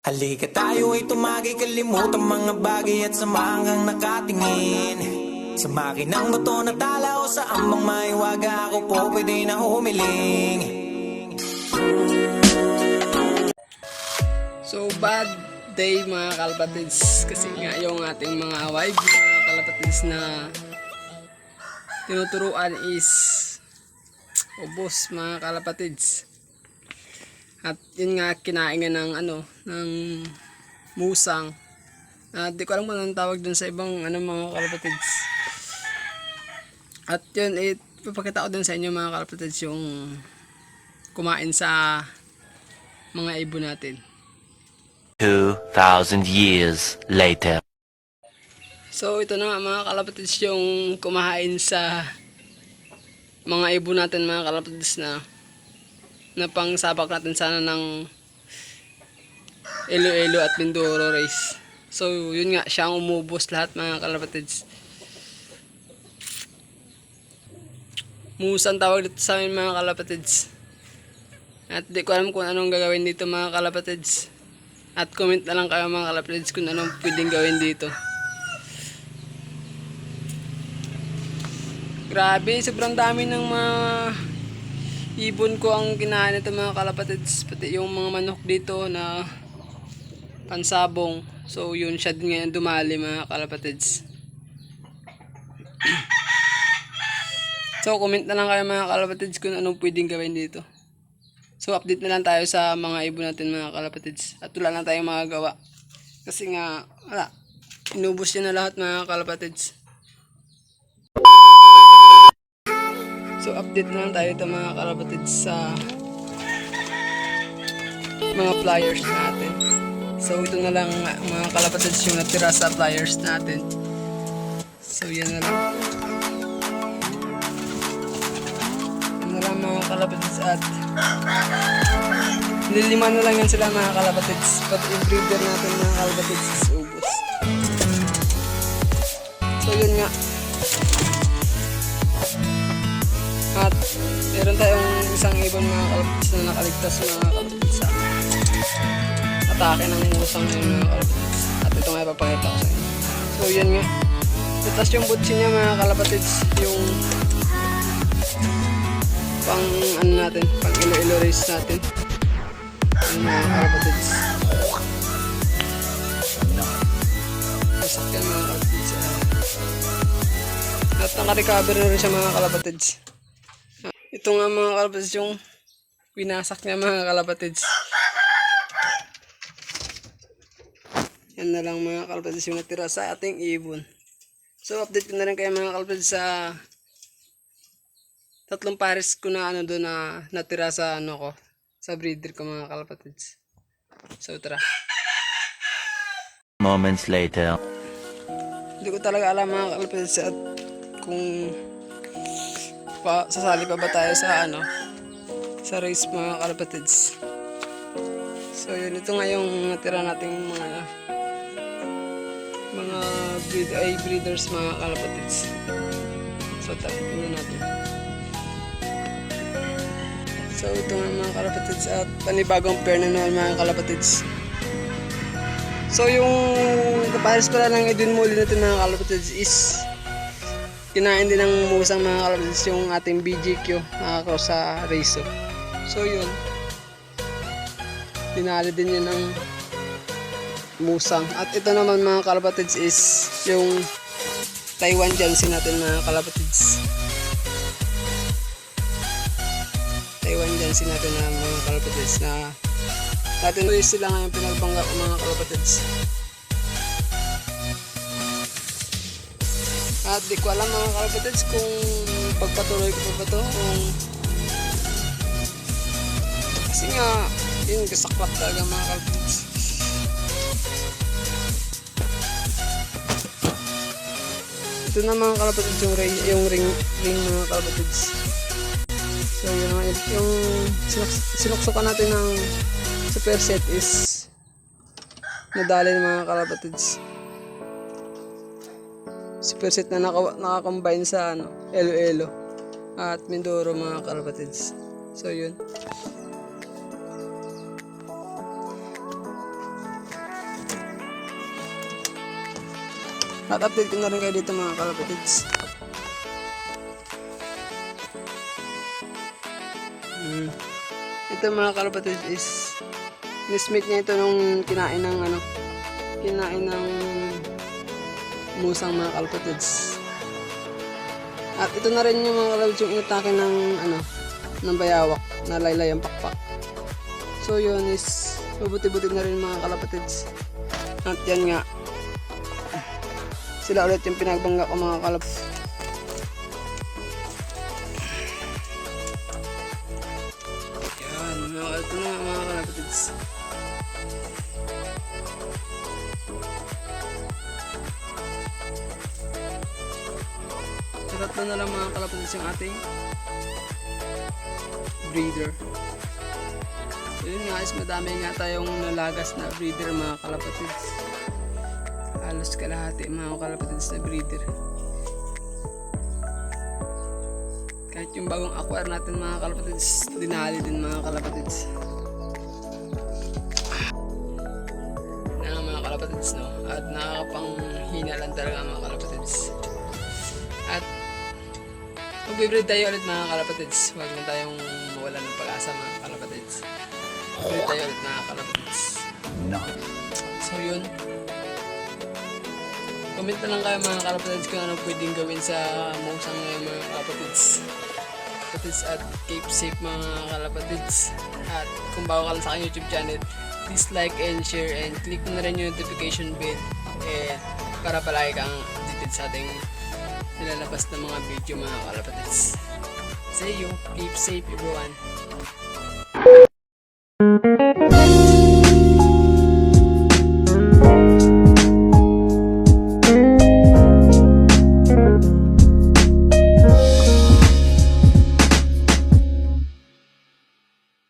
Halika tayo ay tumagay, kalimutan mga bagay at samahan kang nakatingin sa makinang buto na tala o sa ambang maiwaga, ako po pwede na humiling. So bad day mga kalapatids, kasi nga yung ating mga wife mga kalapatids na tinuturuan is ubos mga kalapatids. At yun nga kinain nga ng ng musang. At di ko alam kung anong tawag dun sa ibang mga kalapatids. At yun, ipapakita ko dun sa inyo mga kalapatids yung kumain sa mga ibon natin. 2,000 years later. So ito na nga mga kalapatids yung kumain sa mga ibon natin mga kalapatids na pangsabak natin sana ng Iloilo at Mindoro race. So yun nga, siya ang umubos lahat mga kalapatids. Musang tawag dito sa amin mga kalapatids. At di ko alam kung anong gagawin dito mga kalapatids. At comment na lang kayo mga kalapatids kung anong pwedeng gawin dito. Grabe, sobrang dami ng mga ibon ko ang kinain ito mga kalapatids. Pati yung mga manok dito na pansabong. So yun, siya din ngayon dumali mga kalapatids. So comment na lang kayo mga kalapatids kung anong pwedeng gawin dito. So update na lang tayo sa mga ibon natin mga kalapatids. At wala lang tayong magagawa. Kasi nga, wala. Inubos yun na lahat mga kalapatids. So update na lang tayo ito mga kalapatids sa mga flyers natin. So ito na lang mga kalapatids yung natira sa flyers natin. So yan na lang. Yan na lang mga kalapatids at nililima na lang yan sila mga kalapatids. Pati yung breeder natin mga kalapatids is ubos. So yun nga. At meron tayong isang ibon mga kalapatids na nakaligtas mga kalapatids sa atake ng musang yun mga kalapatids. At ito nga ipapakita ko sa inyo. So yan nga. Tapos yung butsi niya mga kalapatids, yung pang natin, pang Iloilo race natin. Yung mga kalapatids. Masakyan mga kalapatids. At naka-recover na rin siya mga kalapatids. Ito nga mga kalapatids yung winasak niya mga kalapatids. Yan na lang mga kalapatids yung natira sa ating ibon. So update ko na rin kayo mga kalapatids sa tatlong pares ko na doon na natira sa ko, sa breeder ko mga kalapatids. So tara. Moments later. Hindi ko talaga alam mga kalapatids at kung sasali pa ba tayo sa sa race mga kalapatids. So yun, ito nga yung natira nating mga breeders mga kalapatids. So tingnan natin. So ito nga mga kalapatids at panibagong pair na naman mga kalapatids. So yung kapares pala ng Edwin Muli natin mga kalapatids is kinain din ng musang mga kalapatids yung ating BGQ cross sa Reso. So yun, dinali din yun ng musang. At ito naman mga kalapatids is yung Taiwan Jansi natin mga kalapatids. Taiwan Jansi natin na mga kalapatids na natin sila ngayon pinagbangga ko mga kalapatids. At di ko alam mga kalapatids kung pagpatuloy ko pa ba ito kasi nga yun, kasaklap talaga mga kalapatids. Ito na mga kalapatids yung ring mga kalapatids. So yun nga, yung sinuksukan natin ng super set is nadali ng mga kalapatids. Super set na nakakombine sa Iloilo at Mindoro mga kalapatids. So yun. At update ko na rin kayo dito mga kalapatids. Ito mga kalapatids is nismate niya ito nung kinain ng musang mga kalapatids. At ito na rin yung mga kalapatids yung inatake ng bayawak na laylay ang pakpak. So yun is mabuti-buti na rin mga kalapatids. At yan nga, sila ulit yung pinagbangga ko mga kalapatids. Yan, ito na mga kalapatids. Tatlo na lang mga kalapatids yung ating breeder. So yun nga is madami nga tayong nalagas na breeder mga kalapatids. Halos kalahati mga kalapatids na breeder. Kahit yung bagong acquire natin mga kalapatids, dinali din mga kalapatids. Na mga kalapatids no, at nakakapanghina lang talaga mga kalapatids. At mag-breed tayo ulit mga kalapatids. Huwag na tayong mawala ng pag-asa mga kalapatids. Breed tayo ulit mga kalapatids. No. So yun. Comment na lang kayo mga kalapatids kung ano pwedeng gawin sa musang ngayon mga kalapatids. Kalapatids at keep safe mga kalapatids. At kung bago ka lang sa aking YouTube channel, please like and share and click mo na rin yung notification bell and para palagi kang updated sa ating nilalabas ng mga video mga kalapatids. See you. Keep safe everyone.